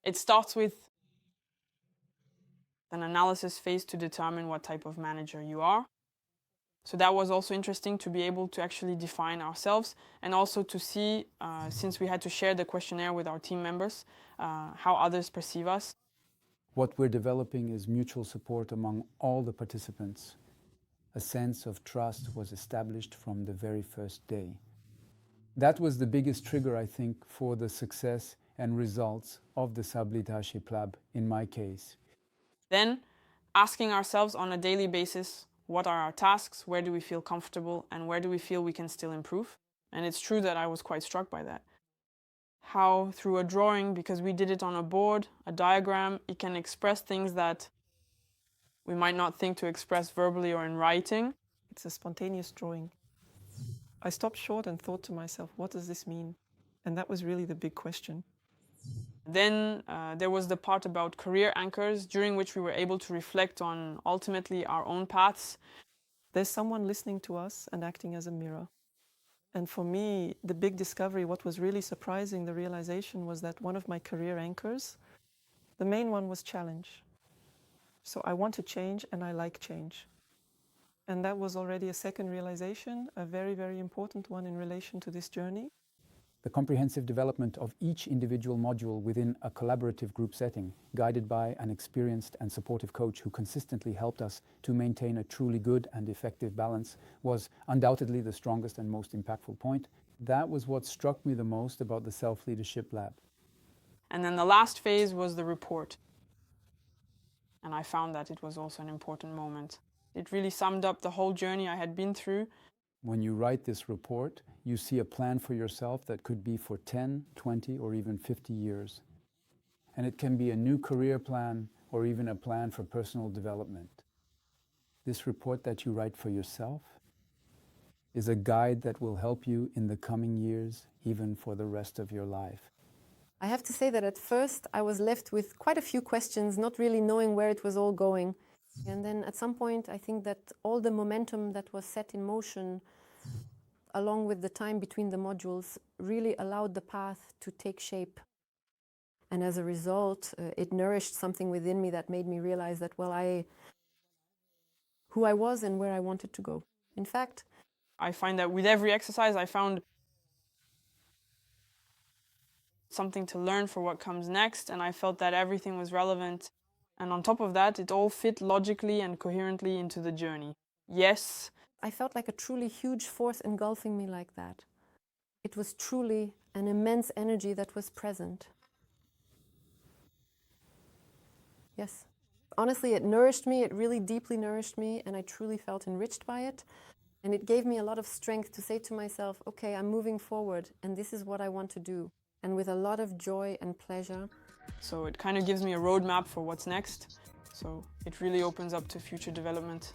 It starts with an analysis phase to determine what type of manager you are. So that was also interesting to be able to actually define ourselves and also to see, since we had to share the questionnaire with our team members, how others perceive us. What we're developing is mutual support among all the participants. A sense of trust was established from the very first day. That was the biggest trigger, I think, for the success and results of the Sablitashi Lab in my case. Then, asking ourselves on a daily basis, what are our tasks, where do we feel comfortable, and where do we feel we can still improve? And it's true that I was quite struck by that. How through a drawing, because we did it on a board, a diagram, it can express things that we might not think to express verbally or in writing. It's a spontaneous drawing. I stopped short and thought to myself, what does this mean? And that was really the big question. Then there was the part about career anchors, during which we were able to reflect on ultimately our own paths. There's someone listening to us and acting as a mirror. And for me, the big discovery, what was really surprising, the realization was that one of my career anchors, the main one was challenge. So I want to change and I like change. And that was already a second realization, a very, very important one in relation to this journey. The comprehensive development of each individual module within a collaborative group setting, guided by an experienced and supportive coach who consistently helped us to maintain a truly good and effective balance, was undoubtedly the strongest and most impactful point. That was what struck me the most about the Self-Leadership Lab. And then the last phase was the report. And I found that it was also an important moment. It really summed up the whole journey I had been through. When you write this report, you see a plan for yourself that could be for 10, 20, or even 50 years. And it can be a new career plan or even a plan for personal development. This report that you write for yourself is a guide that will help you in the coming years, even for the rest of your life. I have to say that at first I was left with quite a few questions, not really knowing where it was all going. And then at some point, I think that all the momentum that was set in motion, along with the time between the modules, really allowed the path to take shape. And as a result, it nourished something within me that made me realize that, well, who I was and where I wanted to go. In fact, I find that with every exercise, I found something to learn for what comes next, and I felt that everything was relevant. And on top of that, it all fit logically and coherently into the journey. Yes. I felt like a truly huge force engulfing me like that. It was truly an immense energy that was present. Yes. Honestly, it nourished me, it really deeply nourished me, and I truly felt enriched by it. And it gave me a lot of strength to say to myself, okay, I'm moving forward, and this is what I want to do. And with a lot of joy and pleasure. So it kind of gives me a roadmap for what's next. So it really opens up to future development.